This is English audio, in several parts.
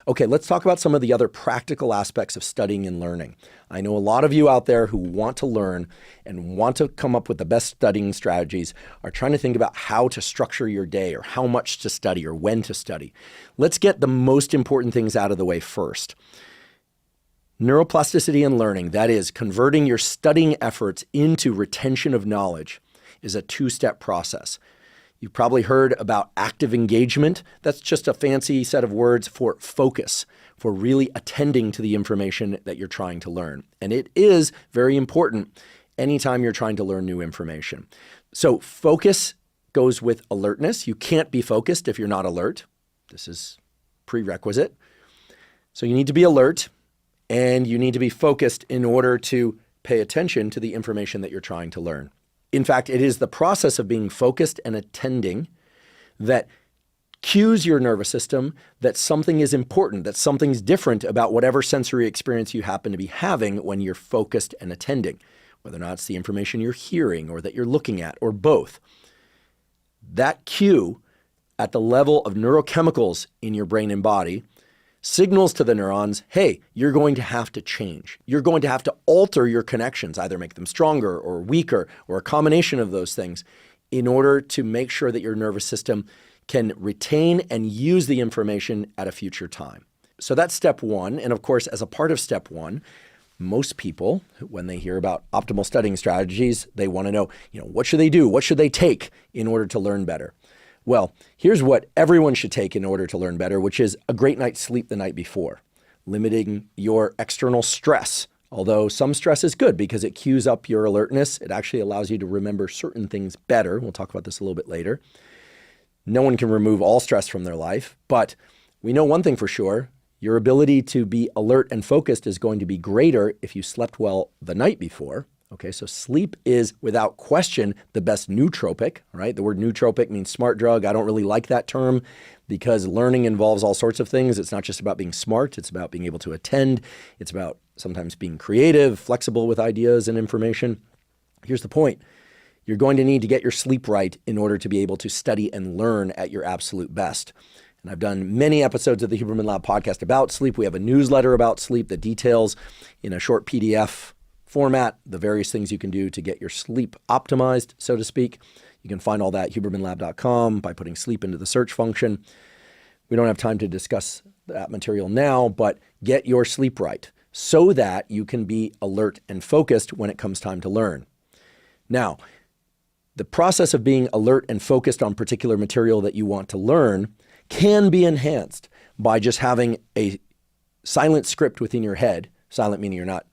Okay, let's talk about some of the other practical aspects of studying and learning. I know a lot of you out there who want to learn and want to come up with the best studying strategies are trying to think about how to structure your day or how much to study or when to study. Let's get the most important things out of the way first. Neuroplasticity and learning, that is, converting your studying efforts into retention of knowledge, is a two-step process. You've probably heard about active engagement. That's just a fancy set of words for focus, for really attending to the information that you're trying to learn. And it is very important anytime you're trying to learn new information. So focus goes with alertness. You can't be focused if you're not alert. This is prerequisite. So you need to be alert and you need to be focused in order to pay attention to the information that you're trying to learn. In fact, it is the process of being focused and attending that cues your nervous system that something is important, that something's different about whatever sensory experience you happen to be having when you're focused and attending, whether or not it's the information you're hearing or that you're looking at or both. That cue at the level of neurochemicals in your brain and body signals to the neurons, hey, you're going to have to change. You're going to have to alter your connections, either make them stronger or weaker or a combination of those things in order to make sure that your nervous system can retain and use the information at a future time. So that's step one. And of course, as a part of step one, most people, when they hear about optimal studying strategies, they want to know, what should they do? What should they take in order to learn better? Well, here's what everyone should take in order to learn better, which is a great night's sleep the night before, limiting your external stress. Although some stress is good because it cues up your alertness. It actually allows you to remember certain things better. We'll talk about this a little bit later. No one can remove all stress from their life, but we know one thing for sure. Your ability to be alert and focused is going to be greater if you slept well the night before. Okay, so sleep is without question the best nootropic, right? The word nootropic means smart drug. I don't really like that term because learning involves all sorts of things. It's not just about being smart. It's about being able to attend. It's about sometimes being creative, flexible with ideas and information. Here's the point. You're going to need to get your sleep right in order to be able to study and learn at your absolute best. And I've done many episodes of the Huberman Lab podcast about sleep. We have a newsletter about sleep that details in a short PDF format, the various things you can do to get your sleep optimized, so to speak. You can find all that at hubermanlab.com by putting sleep into the search function. We don't have time to discuss that material now, but get your sleep right so that you can be alert and focused when it comes time to learn. Now, the process of being alert and focused on particular material that you want to learn can be enhanced by just having a silent script within your head, silent meaning you're not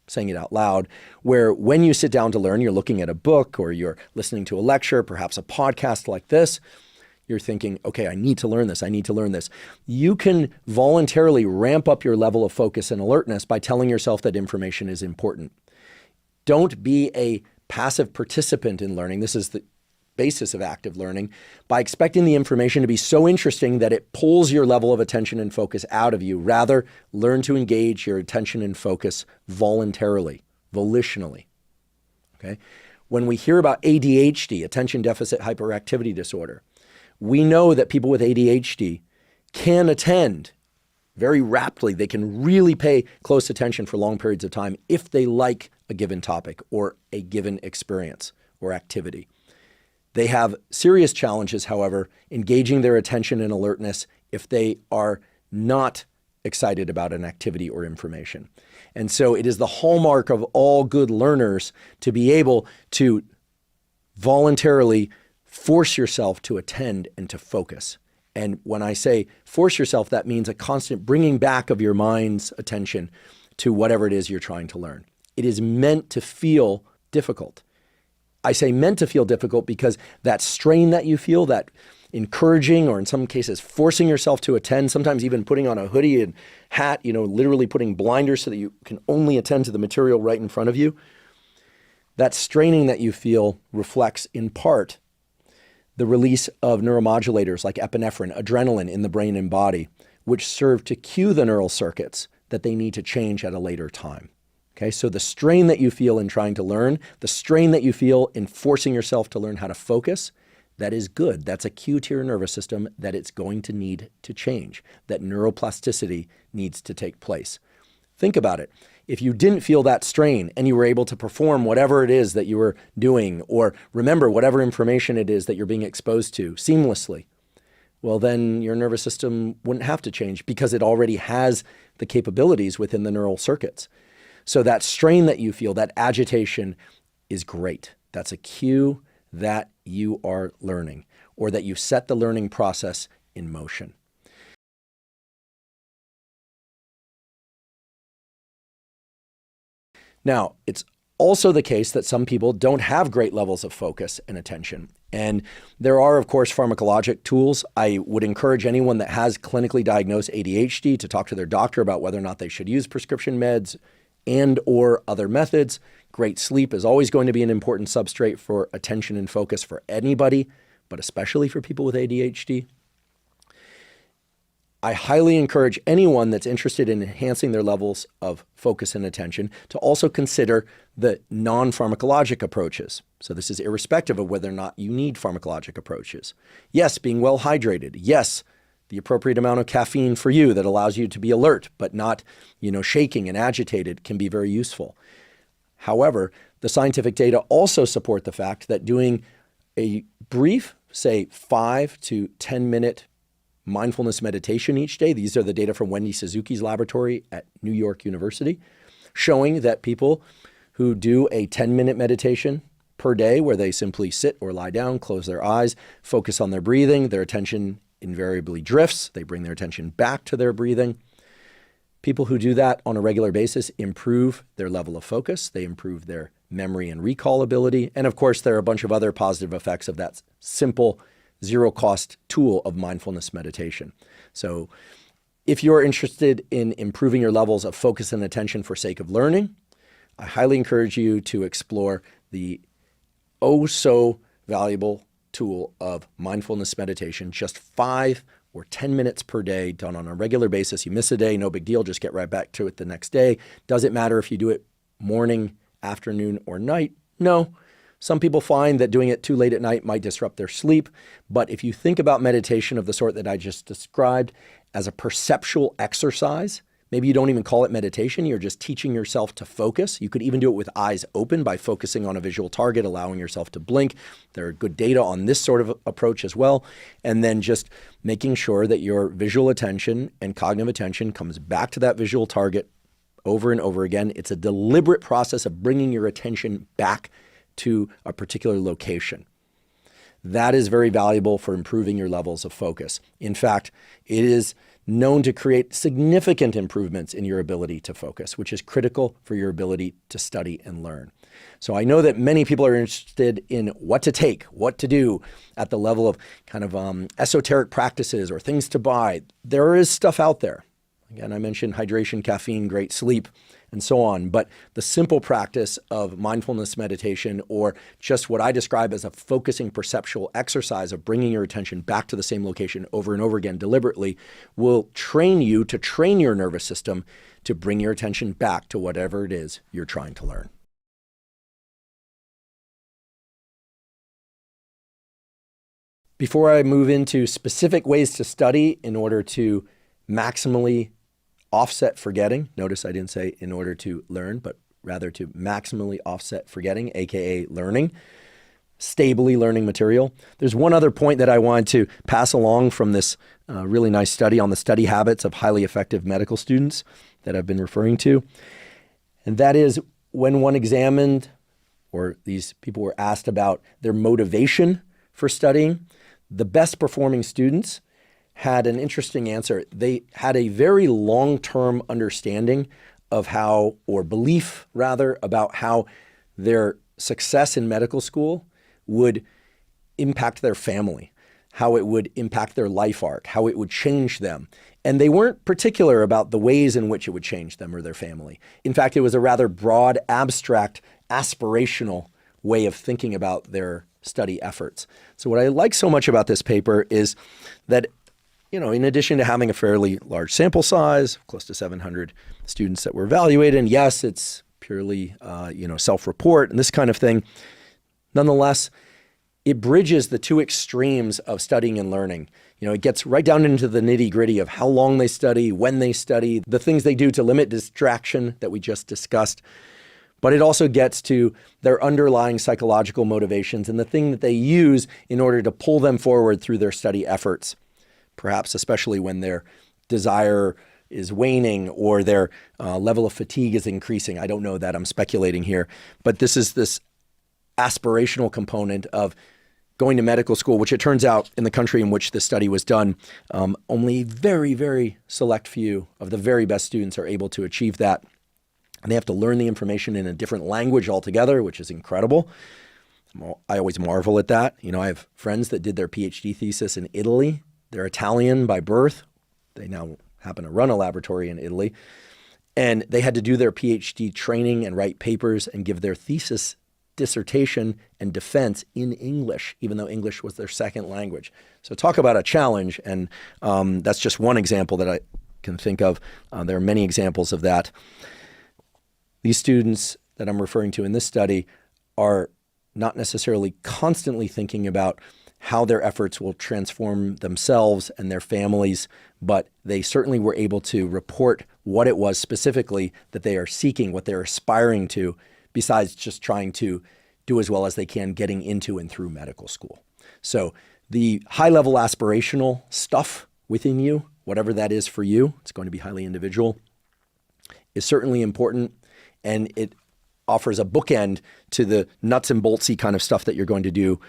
saying it out loud, where when you sit down to learn, you're looking at a book or you're listening to a lecture, perhaps a podcast like this, you're thinking, okay, I need to learn this. I need to learn this. You can voluntarily ramp up your level of focus and alertness by telling yourself that information is important. Don't be a passive participant in learning. This is the basis of active learning, by expecting the information to be so interesting that it pulls your level of attention and focus out of you. Rather, learn to engage your attention and focus voluntarily, volitionally. Okay? When we hear about ADHD, attention deficit hyperactivity disorder, we know that people with ADHD can attend very rapidly. They can really pay close attention for long periods of time if they like a given topic or a given experience or activity. They have serious challenges, however, engaging their attention and alertness if they are not excited about an activity or information. And so it is the hallmark of all good learners to be able to voluntarily force yourself to attend and to focus. And when I say force yourself, that means a constant bringing back of your mind's attention to whatever it is you're trying to learn. It is meant to feel difficult. I say meant to feel difficult because that strain that you feel, that encouraging or in some cases forcing yourself to attend, sometimes even putting on a hoodie and hat, literally putting blinders so that you can only attend to the material right in front of you. That straining that you feel reflects in part the release of neuromodulators like epinephrine, adrenaline in the brain and body, which serve to cue the neural circuits that they need to change at a later time. Okay, so the strain that you feel in trying to learn, the strain that you feel in forcing yourself to learn how to focus, that is good. That's a cue to your nervous system that it's going to need to change, that neuroplasticity needs to take place. Think about it. If you didn't feel that strain and you were able to perform whatever it is that you were doing or remember whatever information it is that you're being exposed to seamlessly, well, then your nervous system wouldn't have to change because it already has the capabilities within the neural circuits. So that strain that you feel, that agitation, is great. That's a cue that you are learning or that you set the learning process in motion. Now, it's also the case that some people don't have great levels of focus and attention. And there are, of course, pharmacologic tools. I would encourage anyone that has clinically diagnosed ADHD to talk to their doctor about whether or not they should use prescription meds and or other methods. Great sleep is always going to be an important substrate for attention and focus for anybody, but especially for people with ADHD. I highly encourage anyone that's interested in enhancing their levels of focus and attention to also consider the non-pharmacologic approaches. So this is irrespective of whether or not you need pharmacologic approaches. Yes, being well hydrated. Yes, the appropriate amount of caffeine for you that allows you to be alert but not, shaking and agitated can be very useful. However, the scientific data also support the fact that doing a brief, say 5 to 10 minute mindfulness meditation each day. These are the data from Wendy Suzuki's laboratory at New York University, showing that people who do a 10-minute meditation per day where they simply sit or lie down, close their eyes, focus on their breathing, their attention invariably drifts. They bring their attention back to their breathing. People who do that on a regular basis improve their level of focus. They improve their memory and recall ability. And of course, there are a bunch of other positive effects of that simple zero-cost tool of mindfulness meditation. So if you're interested in improving your levels of focus and attention for sake of learning, I highly encourage you to explore the so valuable tool of mindfulness meditation, just 5 or 10 minutes per day done on a regular basis. You miss a day, no big deal, just get right back to it the next day. Doesn't matter if you do it morning, afternoon, or night. No. Some people find that doing it too late at night might disrupt their sleep. But if you think about meditation of the sort that I just described as a perceptual exercise, maybe you don't even call it meditation, you're just teaching yourself to focus. You could even do it with eyes open by focusing on a visual target, allowing yourself to blink. There are good data on this sort of approach as well. And then just making sure that your visual attention and cognitive attention comes back to that visual target over and over again. It's a deliberate process of bringing your attention back to a particular location. That is very valuable for improving your levels of focus. In fact, it is known to create significant improvements in your ability to focus, which is critical for your ability to study and learn. So I know that many people are interested in what to take, what to do at the level of kind of esoteric practices or things to buy. There is stuff out there. Again, I mentioned hydration, caffeine, great sleep, and so on. But the simple practice of mindfulness meditation, or just what I describe as a focusing perceptual exercise of bringing your attention back to the same location over and over again deliberately, will train you to train your nervous system to bring your attention back to whatever it is you're trying to learn. Before I move into specific ways to study in order to maximally offset forgetting. Notice I didn't say in order to learn, but rather to maximally offset forgetting, aka learning, stably learning material. There's one other point that I wanted to pass along from this really nice study on the study habits of highly effective medical students that I've been referring to. And that is when one examined, or these people were asked about their motivation for studying, the best performing students had an interesting answer. They had a very long-term understanding of how, or belief rather, about how their success in medical school would impact their family, how it would impact their life arc, how it would change them. And they weren't particular about the ways in which it would change them or their family. In fact, it was a rather broad, abstract, aspirational way of thinking about their study efforts. So what I like so much about this paper is that in addition to having a fairly large sample size, close to 700 students that were evaluated, and yes, it's purely, self-report and this kind of thing. Nonetheless, it bridges the two extremes of studying and learning. It gets right down into the nitty-gritty of how long they study, when they study, the things they do to limit distraction that we just discussed. But it also gets to their underlying psychological motivations and the thing that they use in order to pull them forward through their study efforts, perhaps especially when their desire is waning or their level of fatigue is increasing. I don't know that, I'm speculating here. But this is this aspirational component of going to medical school, which it turns out in the country in which this study was done, only very, very select few of the very best students are able to achieve that. And they have to learn the information in a different language altogether, which is incredible. I always marvel at that. I have friends that did their PhD thesis in Italy. They're Italian by birth. They now happen to run a laboratory in Italy. And they had to do their PhD training and write papers and give their thesis, dissertation, and defense in English, even though English was their second language. So talk about a challenge. And that's just one example that I can think of. There are many examples of that. These students that I'm referring to in this study are not necessarily constantly thinking about how their efforts will transform themselves and their families, but they certainly were able to report what it was specifically that they are seeking, what they're aspiring to, besides just trying to do as well as they can getting into and through medical school. So the high-level aspirational stuff within you, whatever that is for you, it's going to be highly individual, is certainly important, and it offers a bookend to the nuts and boltsy kind of stuff that you're going to do,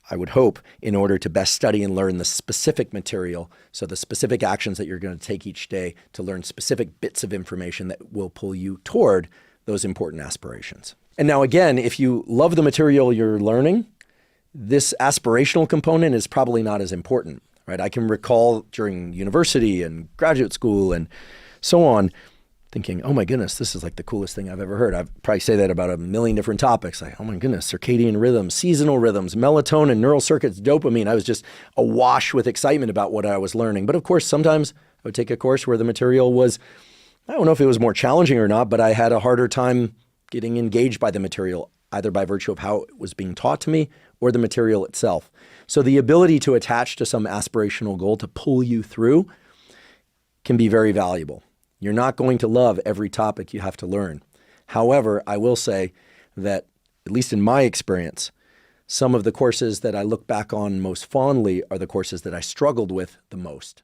I would hope, in order to best study and learn the specific material. So the specific actions that you're going to take each day to learn specific bits of information that will pull you toward those important aspirations. And now again, if you love the material you're learning, this aspirational component is probably not as important, right? I can recall during university and graduate school and so on, thinking, oh my goodness, this is like the coolest thing I've ever heard. I'd probably say that about a million different topics. Like, oh my goodness, circadian rhythms, seasonal rhythms, melatonin, neural circuits, dopamine. I was just awash with excitement about what I was learning. But of course, sometimes I would take a course where the material was, I don't know if it was more challenging or not, but I had a harder time getting engaged by the material, either by virtue of how it was being taught to me or the material itself. So the ability to attach to some aspirational goal to pull you through can be very valuable. You're not going to love every topic you have to learn. However, I will say that, at least in my experience, some of the courses that I look back on most fondly are the courses that I struggled with the most.